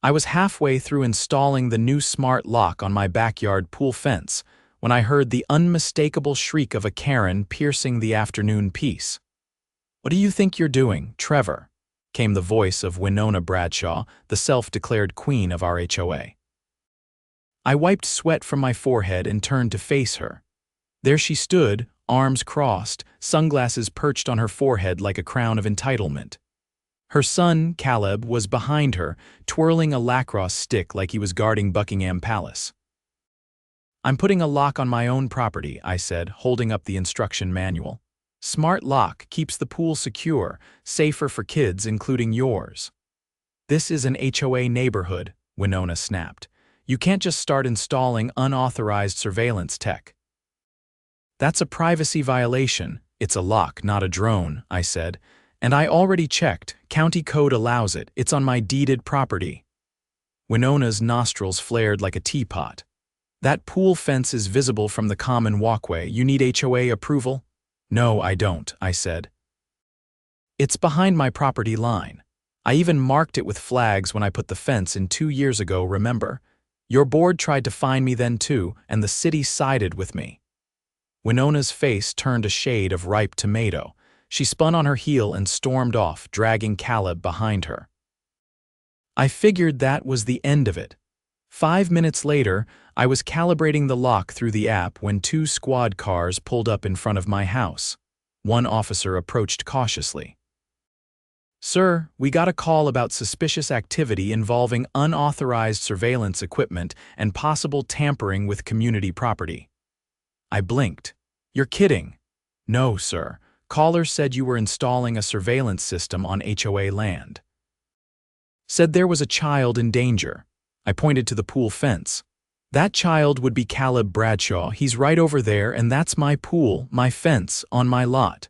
I was halfway through installing the new smart lock on my backyard pool fence when I heard the unmistakable shriek of a Karen piercing the afternoon peace. "What do you think you're doing, Trevor?" came the voice of Winona Bradshaw, the self-declared queen of our HOA. I wiped sweat from my forehead and turned to face her. There she stood, arms crossed, sunglasses perched on her forehead like a crown of entitlement. Her son, Caleb, was behind her, twirling a lacrosse stick like he was guarding Buckingham Palace. "I'm putting a lock on my own property," I said, holding up the instruction manual. "Smart lock keeps the pool secure, safer for kids, including yours." "This is an HOA neighborhood," Winona snapped. "You can't just start installing unauthorized surveillance tech." "That's a privacy violation. It's a lock, not a drone," I said. "And I already checked. County code allows it. It's on my deeded property." Winona's nostrils flared like a teapot. "That pool fence is visible from the common walkway. You need HOA approval?" "No, I don't," I said. "It's behind my property line. I even marked it with flags when I put the fence in 2 years ago, remember? Your board tried to fine me then too, and the city sided with me." Winona's face turned a shade of ripe tomato. She spun on her heel and stormed off, dragging Caleb behind her. I figured that was the end of it. 5 minutes later, I was calibrating the lock through the app when 2 squad cars pulled up in front of my house. One officer approached cautiously. "Sir, we got a call about suspicious activity involving unauthorized surveillance equipment and possible tampering with community property." I blinked. "You're kidding." "No, sir. Caller said you were installing a surveillance system on HOA land. Said there was a child in danger." I pointed to the pool fence. "That child would be Caleb Bradshaw. He's right over there, and that's my pool, my fence, on my lot."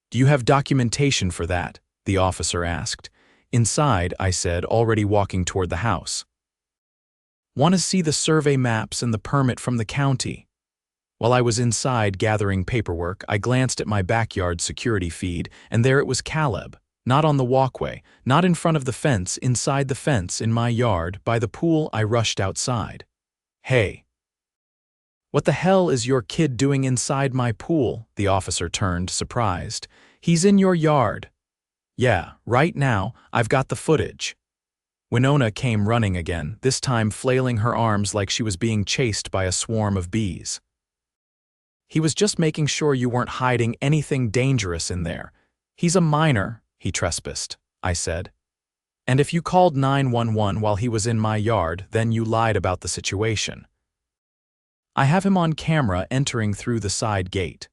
"Do you have documentation for that?" the officer asked. "Inside," I said, already walking toward the house. "Want to see the survey maps and the permit from the county?" While I was inside gathering paperwork, I glanced at my backyard security feed, and there it was Caleb. Not on the walkway, not in front of the fence, inside the fence, in my yard, by the pool. I rushed outside. "Hey. What the hell is your kid doing inside my pool?" The officer turned, surprised. "He's in your yard." "Yeah, right now. I've got the footage." Winona came running again, this time flailing her arms like she was being chased by a swarm of bees. "He was just making sure you weren't hiding anything dangerous in there. He's a minor," he trespassed, I said. "And if you called 911 while he was in my yard, then you lied about the situation. I have him on camera entering through the side gate."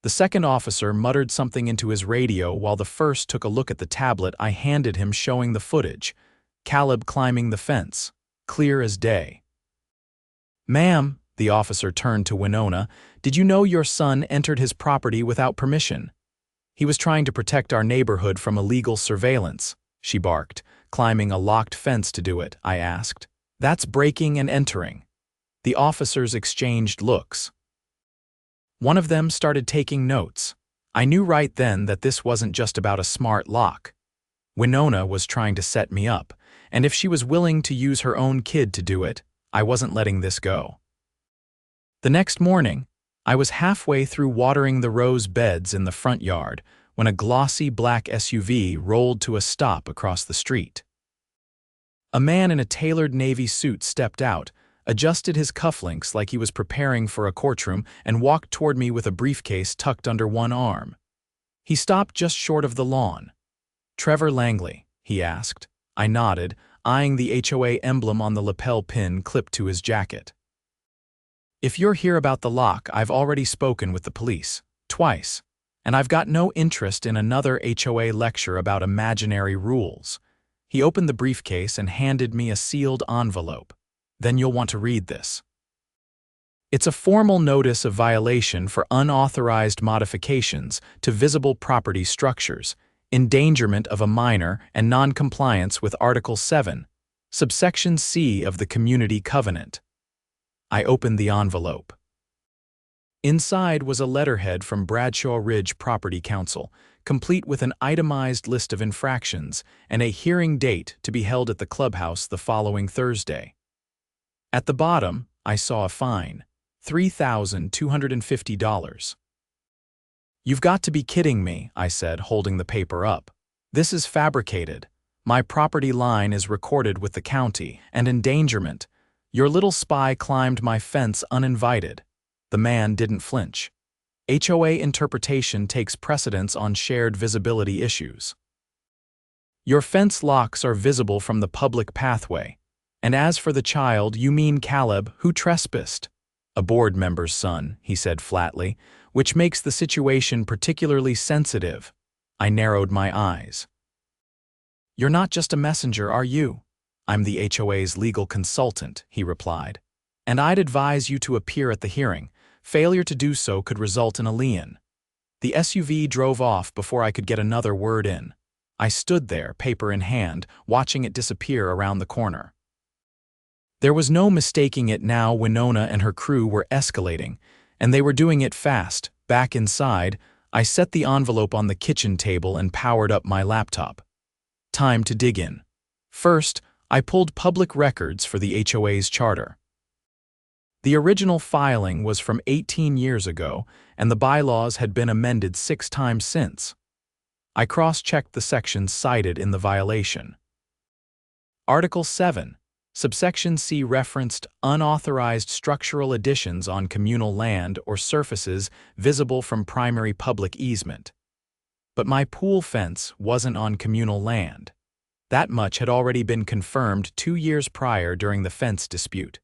The second officer muttered something into his radio while the first took a look at the tablet I handed him showing the footage. Caleb climbing the fence, clear as day. "Ma'am," the officer turned to Winona, "did you know your son entered his property without permission?" "He was trying to protect our neighborhood from illegal surveillance," she barked. "Climbing a locked fence to do it," I asked. "That's breaking and entering." The officers exchanged looks. One of them started taking notes. I knew right then that this wasn't just about a smart lock. Winona was trying to set me up, and if she was willing to use her own kid to do it, I wasn't letting this go. The next morning, I was halfway through watering the rose beds in the front yard when a glossy black SUV rolled to a stop across the street. A man in a tailored navy suit stepped out, adjusted his cufflinks like he was preparing for a courtroom, and walked toward me with a briefcase tucked under one arm. He stopped just short of the lawn. "Trevor Langley?" he asked. I nodded, eyeing the HOA emblem on the lapel pin clipped to his jacket. "If you're here about the lock, I've already spoken with the police, twice, and I've got no interest in another HOA lecture about imaginary rules." He opened the briefcase and handed me a sealed envelope. "Then you'll want to read this. It's a formal notice of violation for unauthorized modifications to visible property structures, endangerment of a minor, and non-compliance with Article 7, subsection C of the Community Covenant." I opened the envelope. Inside was a letterhead from Bradshaw Ridge Property Council, complete with an itemized list of infractions and a hearing date to be held at the clubhouse the following Thursday. At the bottom, I saw a fine, $3,250. "You've got to be kidding me," I said, holding the paper up. "This is fabricated. My property line is recorded with the county, and endangerment. Your little spy climbed my fence uninvited." The man didn't flinch. HOA interpretation takes precedence on shared visibility issues. "Your fence locks are visible from the public pathway. And as for the child, you mean Caleb, who trespassed." "A board member's son," he said flatly, "which makes the situation particularly sensitive." I narrowed my eyes. "You're not just a messenger, are you?" "I'm the HOA's legal consultant," he replied. "And I'd advise you to appear at the hearing. Failure to do so could result in a lien." The SUV drove off before I could get another word in. I stood there, paper in hand, watching it disappear around the corner. There was no mistaking it now. Winona and her crew were escalating, and they were doing it fast. Back inside, I set the envelope on the kitchen table and powered up my laptop. Time to dig in. First, I pulled public records for the HOA's charter. The original filing was from 18 years ago, and the bylaws had been amended 6 times since. I cross-checked the sections cited in the violation. Article 7. Subsection C referenced unauthorized structural additions on communal land or surfaces visible from primary public easement. But my pool fence wasn't on communal land. That much had already been confirmed 2 years prior during the fence dispute.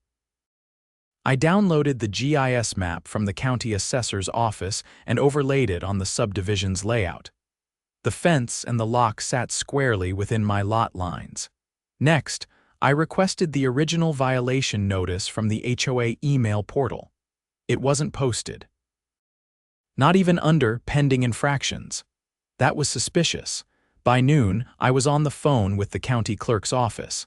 I downloaded the GIS map from the county assessor's office and overlaid it on the subdivision's layout. The fence and the lock sat squarely within my lot lines. Next, I requested the original violation notice from the HOA email portal. It wasn't posted. Not even under pending infractions. That was suspicious. By noon, I was on the phone with the county clerk's office.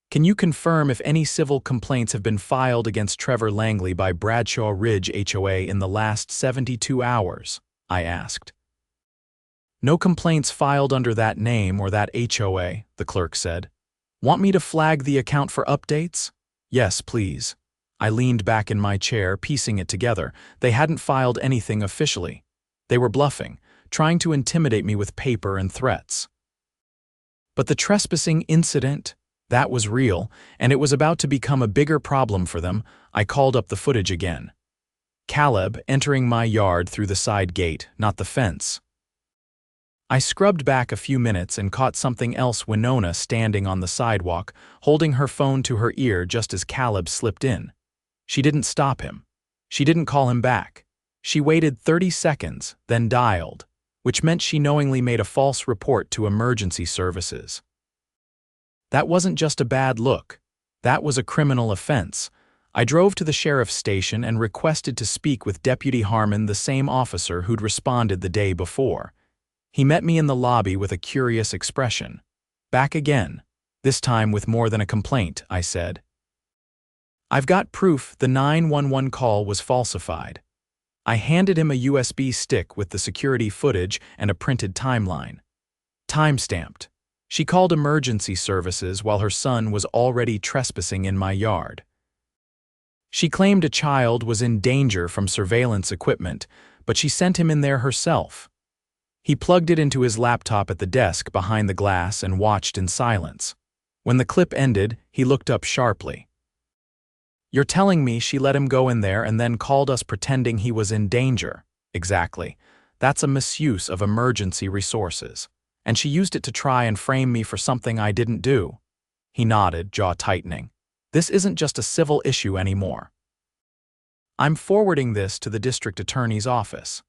"Can you confirm if any civil complaints have been filed against Trevor Langley by Bradshaw Ridge HOA in the last 72 hours?" I asked. "No complaints filed under that name or that HOA," the clerk said. "Want me to flag the account for updates?" "Yes, please." I leaned back in my chair, piecing it together. They hadn't filed anything officially. They were bluffing, trying to intimidate me with paper and threats. But the trespassing incident, that was real, and it was about to become a bigger problem for them. I called up the footage again. Caleb entering my yard through the side gate, not the fence. I scrubbed back a few minutes and caught something else: Winona standing on the sidewalk, holding her phone to her ear just as Caleb slipped in. She didn't stop him. She didn't call him back. She waited 30 seconds, then dialed, which meant she knowingly made a false report to emergency services. That wasn't just a bad look. That was a criminal offense. I drove to the sheriff's station and requested to speak with Deputy Harmon, the same officer who'd responded the day before. He met me in the lobby with a curious expression. "Back again. This time with more than a complaint," I said. "I've got proof the 911 call was falsified." I handed him a USB stick with the security footage and a printed timeline. Time-stamped. She called emergency services while her son was already trespassing in my yard. She claimed a child was in danger from surveillance equipment, but she sent him in there herself. He plugged it into his laptop at the desk behind the glass and watched in silence. When the clip ended, he looked up sharply. "You're telling me she let him go in there and then called us pretending he was in danger?" "Exactly. That's a misuse of emergency resources. And she used it to try and frame me for something I didn't do." He nodded, jaw tightening. "This isn't just a civil issue anymore. I'm forwarding this to the district attorney's office."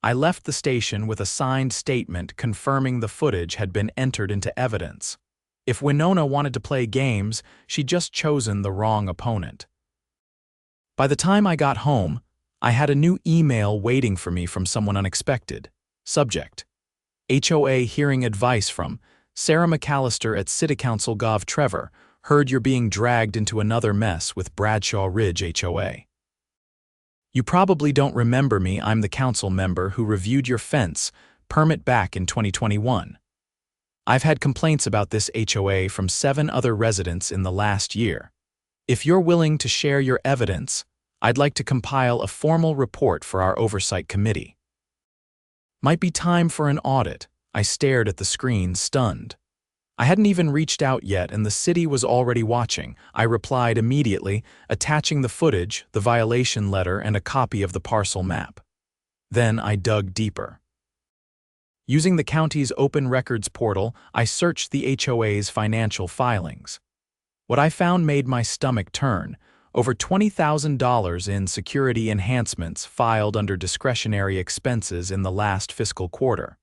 I left the station with a signed statement confirming the footage had been entered into evidence. If Winona wanted to play games, she'd just chosen the wrong opponent. By the time I got home, I had a new email waiting for me from someone unexpected. Subject: HOA hearing advice from Sarah McAllister at City Council. Gov. Trevor, heard you're being dragged into another mess with Bradshaw Ridge HOA. You probably don't remember me. I'm the council member who reviewed your fence, permit back in 2021. I've had complaints about this HOA from 7 other residents in the last year. If you're willing to share your evidence, I'd like to compile a formal report for our oversight committee. Might be time for an audit. I stared at the screen, stunned. I hadn't even reached out yet and the city was already watching. I replied immediately, attaching the footage, the violation letter, and a copy of the parcel map. Then I dug deeper. Using the county's open records portal, I searched the HOA's financial filings. What I found made my stomach turn. Over $20,000 in security enhancements filed under discretionary expenses in the last fiscal quarter.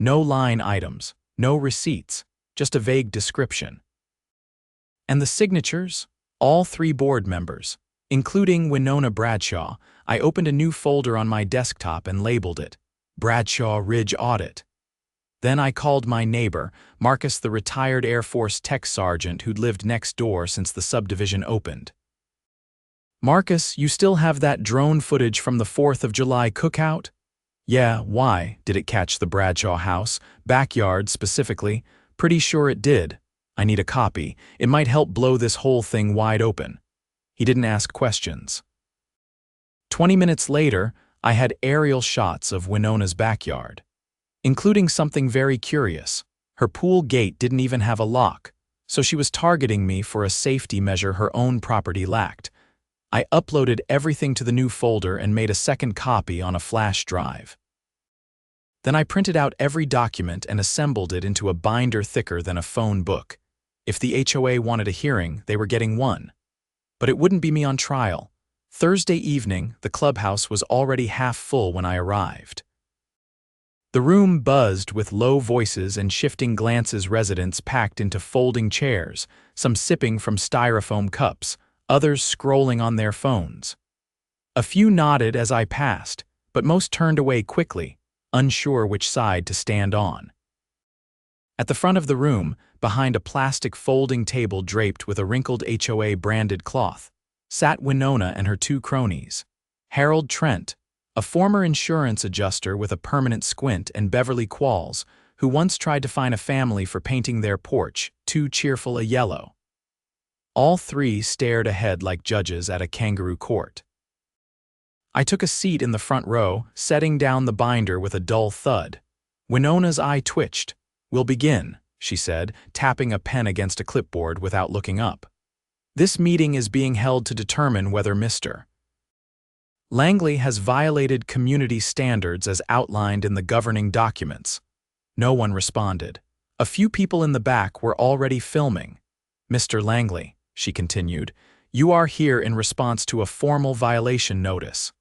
No line items, no receipts, just a vague description. And the signatures? All 3 board members, including Winona Bradshaw. I opened a new folder on my desktop and labeled it Bradshaw Ridge Audit. Then I called my neighbor, Marcus, the retired Air Force tech sergeant who'd lived next door since the subdivision opened. "Marcus, you still have that drone footage from the 4th of July cookout?" "Yeah, why? Did it catch the Bradshaw house? Backyard, specifically?" "Pretty sure it did. I need a copy. It might help blow this whole thing wide open." He didn't ask questions. 20 minutes later, I had aerial shots of Winona's backyard, including something very curious. Her pool gate didn't even have a lock, so she was targeting me for a safety measure her own property lacked. I uploaded everything to the new folder and made a second copy on a flash drive. Then I printed out every document and assembled it into a binder thicker than a phone book. If the HOA wanted a hearing, they were getting one. But it wouldn't be me on trial. Thursday evening, the clubhouse was already half full when I arrived. The room buzzed with low voices and shifting glances, residents packed into folding chairs, some sipping from styrofoam cups, others scrolling on their phones. A few nodded as I passed, but most turned away quickly, unsure which side to stand on. At the front of the room, behind a plastic folding table draped with a wrinkled HOA-branded cloth, sat Winona and her 2 cronies. Harold Trent, a former insurance adjuster with a permanent squint, and Beverly Qualls, who once tried to fine a family for painting their porch too cheerful a yellow. All 3 stared ahead like judges at a kangaroo court. I took a seat in the front row, setting down the binder with a dull thud. Winona's eye twitched. "We'll begin," she said, tapping a pen against a clipboard without looking up. "This meeting is being held to determine whether Mr. Langley has violated community standards as outlined in the governing documents." No one responded. A few people in the back were already filming. "Mr. Langley," she continued, "you are here in response to a formal violation notice.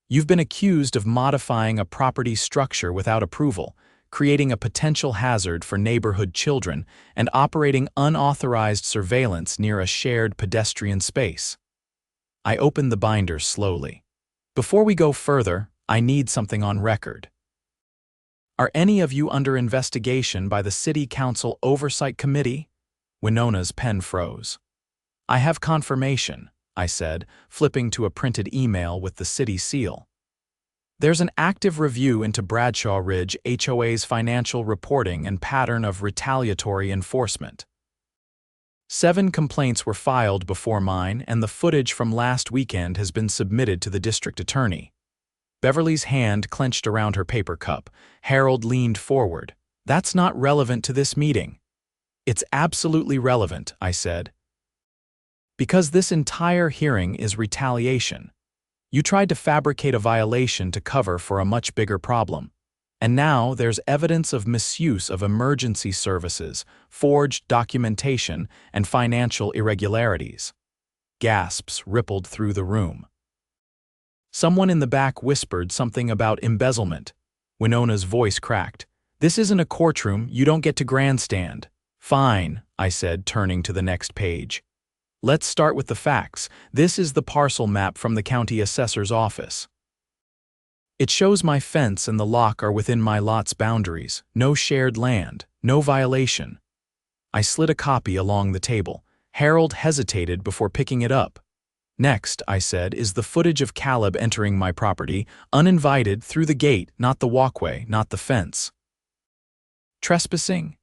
You've been accused of modifying a property structure without approval, creating a potential hazard for neighborhood children, and operating unauthorized surveillance near a shared pedestrian space." I opened the binder slowly. "Before we go further, I need something on record. Are any of you under investigation by the City Council Oversight Committee?" Winona's pen froze. "I have confirmation," I said, flipping to a printed email with the city seal. "There's an active review into Bradshaw Ridge HOA's financial reporting and pattern of retaliatory enforcement. 7 complaints were filed before mine, and the footage from last weekend has been submitted to the district attorney." Beverly's hand clenched around her paper cup. Harold leaned forward. "That's not relevant to this meeting." "It's absolutely relevant," I said. "Because this entire hearing is retaliation. You tried to fabricate a violation to cover for a much bigger problem. And now there's evidence of misuse of emergency services, forged documentation, and financial irregularities." Gasps rippled through the room. Someone in the back whispered something about embezzlement. Winona's voice cracked. "This isn't a courtroom, you don't get to grandstand." "Fine," I said, turning to the next page. "Let's start with the facts. This is the parcel map from the county assessor's office. It shows my fence and the lock are within my lot's boundaries. No shared land, no violation." I slid a copy along the table. Harold hesitated before picking it up. Next, I said, is the footage of Caleb entering my property, uninvited, through the gate, not the walkway, not the fence. Trespassing?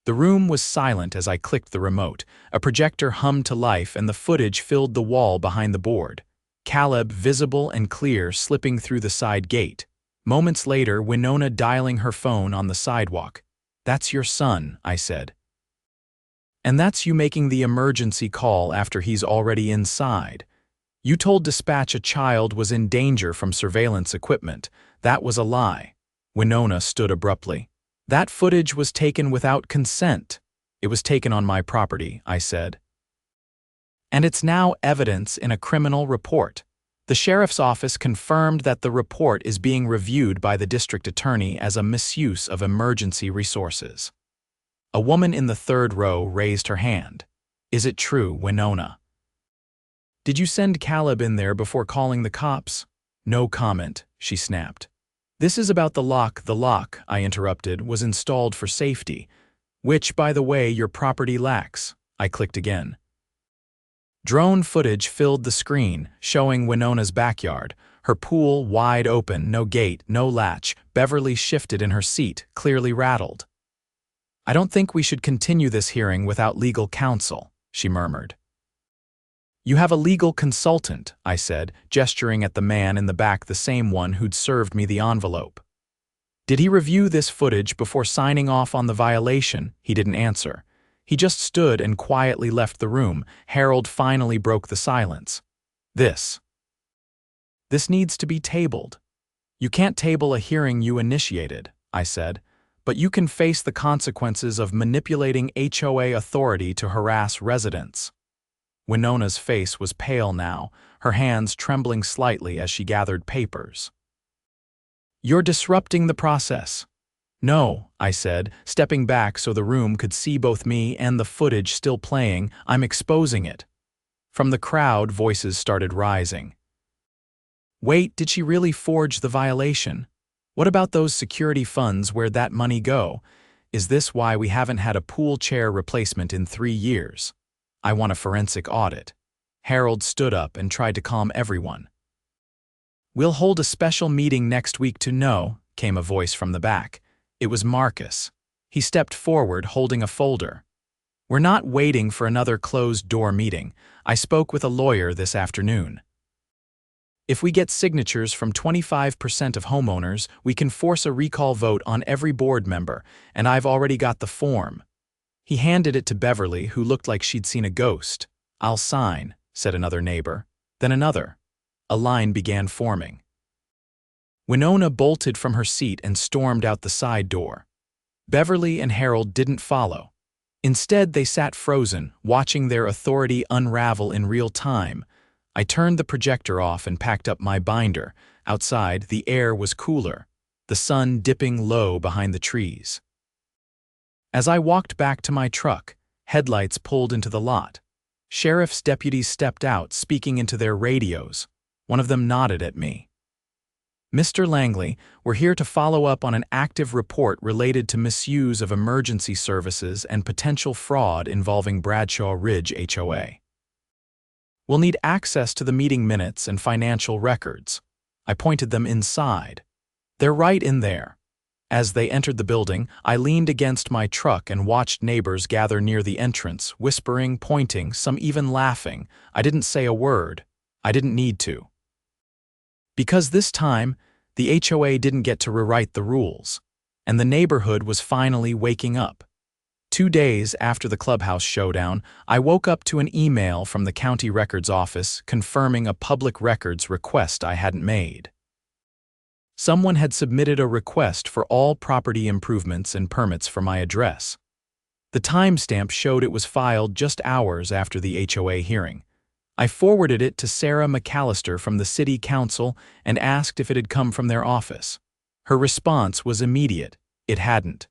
The room was silent as I clicked the remote. A projector hummed to life and the footage filled the wall behind the board. Caleb, visible and clear, slipping through the side gate. Moments later, Winona dialing her phone on the sidewalk. "That's your son," I said. "And that's you making the emergency call after he's already inside. You told dispatch a child was in danger from surveillance equipment. That was a lie." Winona stood abruptly. "That footage was taken without consent. It was taken on my property," I said. "And it's now evidence in a criminal report. The sheriff's office confirmed that the report is being reviewed by the district attorney as a misuse of emergency resources." A woman in the third row raised her hand. "Is it true, Winona?" "Did you send Caleb in there before calling the cops?" "No comment," she snapped. "This is about the lock." "The lock," I interrupted, "was installed for safety, which, by the way, your property lacks." I clicked again. Drone footage filled the screen, showing Winona's backyard, her pool wide open, no gate, no latch. Beverly shifted in her seat, clearly rattled. "I don't think we should continue this hearing without legal counsel," she murmured. "You have a legal consultant," I said, gesturing at the man in the back, the same one who'd served me the envelope. "Did he review this footage before signing off on the violation?" He didn't answer. He just stood and quietly left the room. Harold finally broke the silence. This needs to be tabled." "You can't table a hearing you initiated," I said, "but you can face the consequences of manipulating HOA authority to harass residents." Winona's face was pale now, her hands trembling slightly as she gathered papers. "You're disrupting the process." "No," I said, stepping back so the room could see both me and the footage still playing. "I'm exposing it." From the crowd, voices started rising. "Wait, did she really forge the violation? What about those security funds? Where'd that money go? Is this why we haven't had a pool chair replacement in 3 years? I want a forensic audit." Harold stood up and tried to calm everyone. "We'll hold a special meeting next week to know," came a voice from the back. It was Marcus. He stepped forward, holding a folder. "We're not waiting for another closed-door meeting. I spoke with a lawyer this afternoon. If we get signatures from 25% of homeowners, we can force a recall vote on every board member, and I've already got the form." He handed it to Beverly, who looked like she'd seen a ghost. "I'll sign," said another neighbor. Then another. A line began forming. Winona bolted from her seat and stormed out the side door. Beverly and Harold didn't follow. Instead, they sat frozen, watching their authority unravel in real time. I turned the projector off and packed up my binder. Outside, the air was cooler, the sun dipping low behind the trees. As I walked back to my truck, headlights pulled into the lot. Sheriff's deputies stepped out, speaking into their radios. One of them nodded at me. "Mr. Langley, we're here to follow up on an active report related to misuse of emergency services and potential fraud involving Bradshaw Ridge HOA. We'll need access to the meeting minutes and financial records." I pointed them inside. "They're right in there." As they entered the building, I leaned against my truck and watched neighbors gather near the entrance, whispering, pointing, some even laughing. I didn't say a word. I didn't need to. Because this time, the HOA didn't get to rewrite the rules, and the neighborhood was finally waking up. 2 days after the clubhouse showdown, I woke up to an email from the county records office confirming a public records request I hadn't made. Someone had submitted a request for all property improvements and permits for my address. The timestamp showed it was filed just hours after the HOA hearing. I forwarded it to Sarah McAllister from the city council and asked if it had come from their office. Her response was immediate. It hadn't.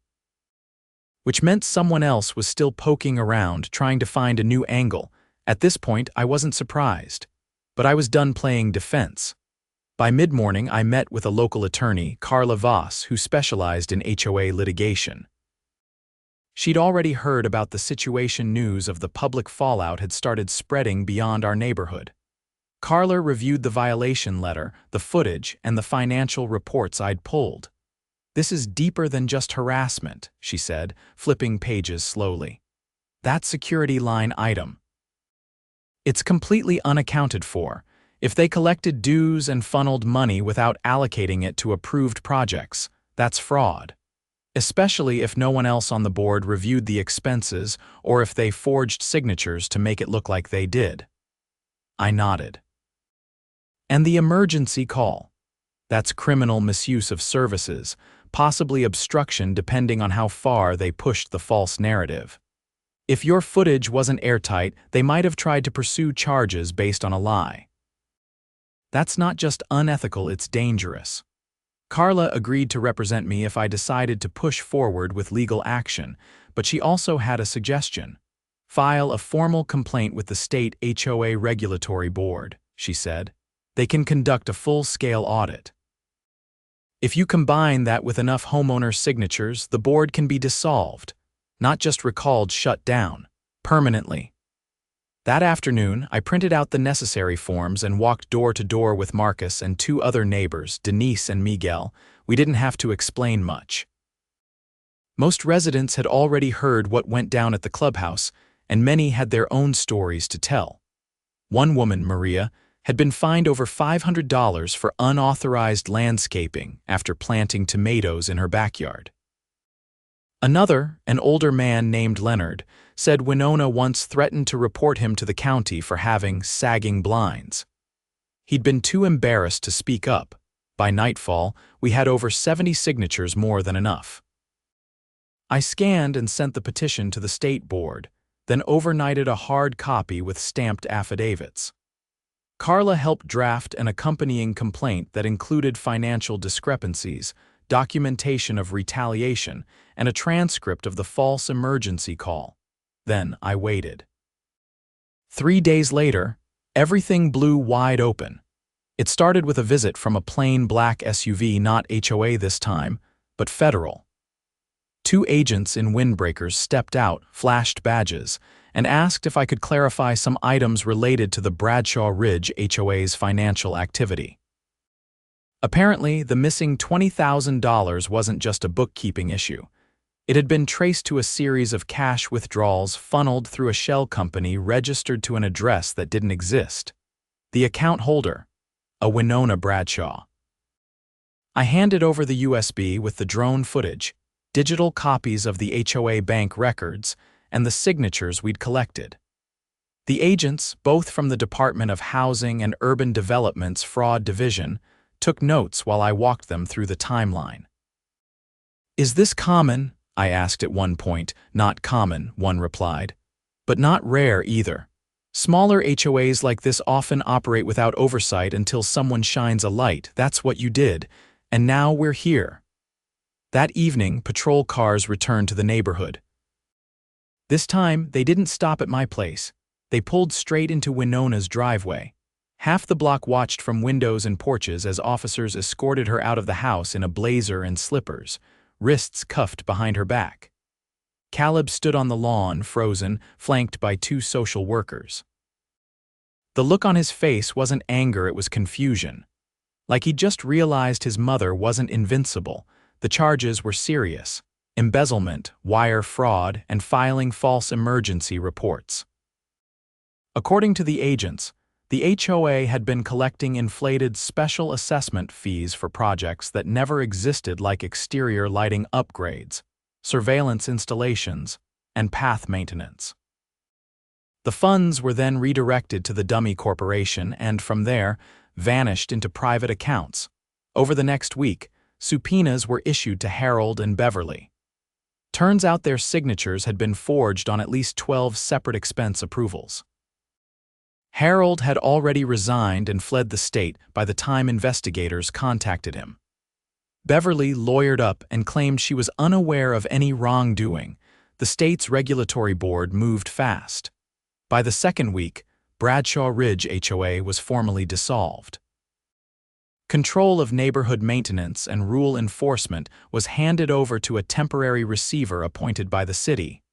Which meant someone else was still poking around, trying to find a new angle. At this point, I wasn't surprised. But I was done playing defense. By mid-morning, I met with a local attorney, Carla Voss, who specialized in HOA litigation. She'd already heard about the situation. News of the public fallout had started spreading beyond our neighborhood. Carla reviewed the violation letter, the footage, and the financial reports I'd pulled. "This is deeper than just harassment," she said, flipping pages slowly. "That security line item. It's completely unaccounted for. If they collected dues and funneled money without allocating it to approved projects, that's fraud. Especially if no one else on the board reviewed the expenses or if they forged signatures to make it look like they did." I nodded. "And the emergency call. That's criminal misuse of services, possibly obstruction depending on how far they pushed the false narrative. If your footage wasn't airtight, they might have tried to pursue charges based on a lie. That's not just unethical, it's dangerous." Carla agreed to represent me if I decided to push forward with legal action, but she also had a suggestion. "File a formal complaint with the state HOA regulatory board," she said. "They can conduct a full-scale audit. If you combine that with enough homeowner signatures, the board can be dissolved, not just recalled, shut down, permanently." That afternoon, I printed out the necessary forms and walked door to door with Marcus and two other neighbors, Denise and Miguel. We didn't have to explain much. Most residents had already heard what went down at the clubhouse, and many had their own stories to tell. One woman, Maria, had been fined over $500 for unauthorized landscaping after planting tomatoes in her backyard. Another, an older man named Leonard, said Winona once threatened to report him to the county for having sagging blinds. He'd been too embarrassed to speak up. By nightfall, we had over 70 signatures, more than enough. I scanned and sent the petition to the state board, then overnighted a hard copy with stamped affidavits. Carla helped draft an accompanying complaint that included financial discrepancies, documentation of retaliation, and a transcript of the false emergency call. Then I waited. 3 days later, everything blew wide open. It started with a visit from a plain black SUV, not HOA this time, but federal. 2 agents in windbreakers stepped out, flashed badges, and asked if I could clarify some items related to the Bradshaw Ridge HOA's financial activity. Apparently, the missing $20,000 wasn't just a bookkeeping issue. It had been traced to a series of cash withdrawals funneled through a shell company registered to an address that didn't exist. The account holder, a Winona Bradshaw. I handed over the USB with the drone footage, digital copies of the HOA bank records, and the signatures we'd collected. The agents, both from the Department of Housing and Urban Development's Fraud Division, took notes while I walked them through the timeline. "Is this common?" I asked at one point. "Not common," one replied, "but not rare either. Smaller HOAs like this often operate without oversight until someone shines a light. That's what you did, and now we're here." That evening, patrol cars returned to the neighborhood. This time, they didn't stop at my place. They pulled straight into Winona's driveway. Half the block watched from windows and porches as officers escorted her out of the house in a blazer and slippers, wrists cuffed behind her back. Caleb stood on the lawn, frozen, flanked by 2 social workers. The look on his face wasn't anger, it was confusion. Like he'd just realized his mother wasn't invincible. The charges were serious: embezzlement, wire fraud, and filing false emergency reports. According to the agents, the HOA had been collecting inflated special assessment fees for projects that never existed, like exterior lighting upgrades, surveillance installations, and path maintenance. The funds were then redirected to the dummy corporation and, from there, vanished into private accounts. Over the next week, subpoenas were issued to Harold and Beverly. Turns out their signatures had been forged on at least 12 separate expense approvals. Harold had already resigned and fled the state by the time investigators contacted him. Beverly lawyered up and claimed she was unaware of any wrongdoing. The state's regulatory board moved fast. By the second week, Bradshaw Ridge HOA was formally dissolved. Control of neighborhood maintenance and rule enforcement was handed over to a temporary receiver appointed by the city.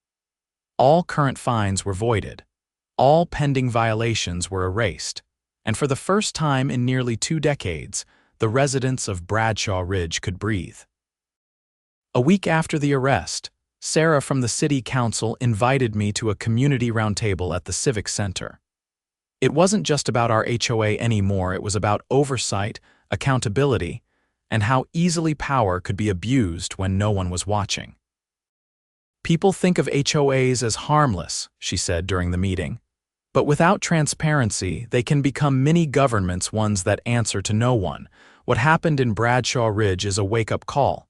All current fines were voided. All pending violations were erased. and for the first time in nearly 2 decades, the residents of Bradshaw Ridge could breathe. A week after the arrest, Sarah from the City Council invited me to a community roundtable at the Civic Center. It wasn't just about our HOA anymore, it was about oversight, accountability, and how easily power could be abused when no one was watching. People think of HOAs as harmless, she said during the meeting. But without transparency, they can become mini-governments, ones that answer to no one. What happened in Bradshaw Ridge is a wake-up call.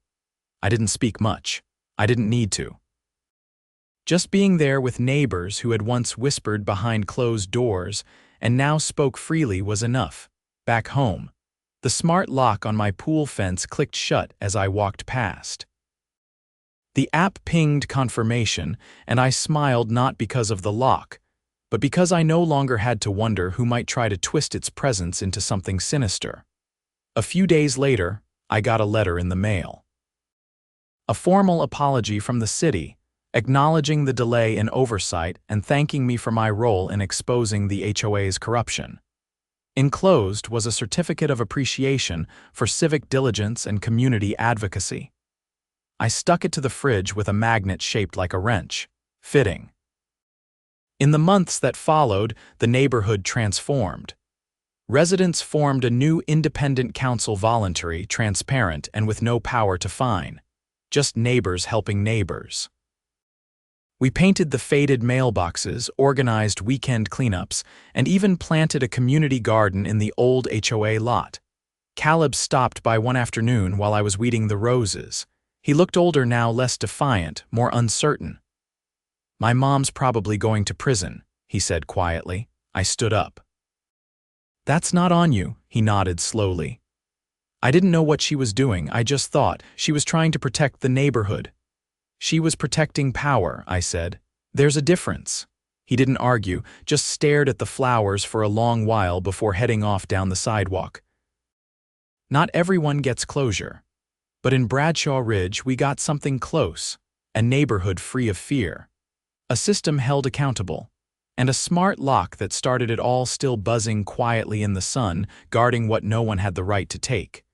I didn't speak much. I didn't need to. Just being there with neighbors who had once whispered behind closed doors and now spoke freely was enough. Back home, the smart lock on my pool fence clicked shut as I walked past. The app pinged confirmation, and I smiled, not because of the lock, but because I no longer had to wonder who might try to twist its presence into something sinister. A few days later, I got a letter in the mail. A formal apology from the city, acknowledging the delay in oversight and thanking me for my role in exposing the HOA's corruption. Enclosed was a certificate of appreciation for civic diligence and community advocacy. I stuck it to the fridge with a magnet shaped like a wrench. Fitting. In the months that followed, the neighborhood transformed. Residents formed a new independent council, voluntary, transparent, and with no power to fine. Just neighbors helping neighbors. We painted the faded mailboxes, organized weekend cleanups, and even planted a community garden in the old HOA lot. Caleb stopped by one afternoon while I was weeding the roses. He looked older now, less defiant, more uncertain. "My mom's probably going to prison," he said quietly. I stood up. "That's not on you," he nodded slowly. "I didn't know what she was doing, I just thought she was trying to protect the neighborhood." "She was protecting power," I said. "There's a difference." He didn't argue, just stared at the flowers for a long while before heading off down the sidewalk. Not everyone gets closure. But in Bradshaw Ridge, we got something close, a neighborhood free of fear, a system held accountable, and a smart lock that started it all, still buzzing quietly in the sun, guarding what no one had the right to take.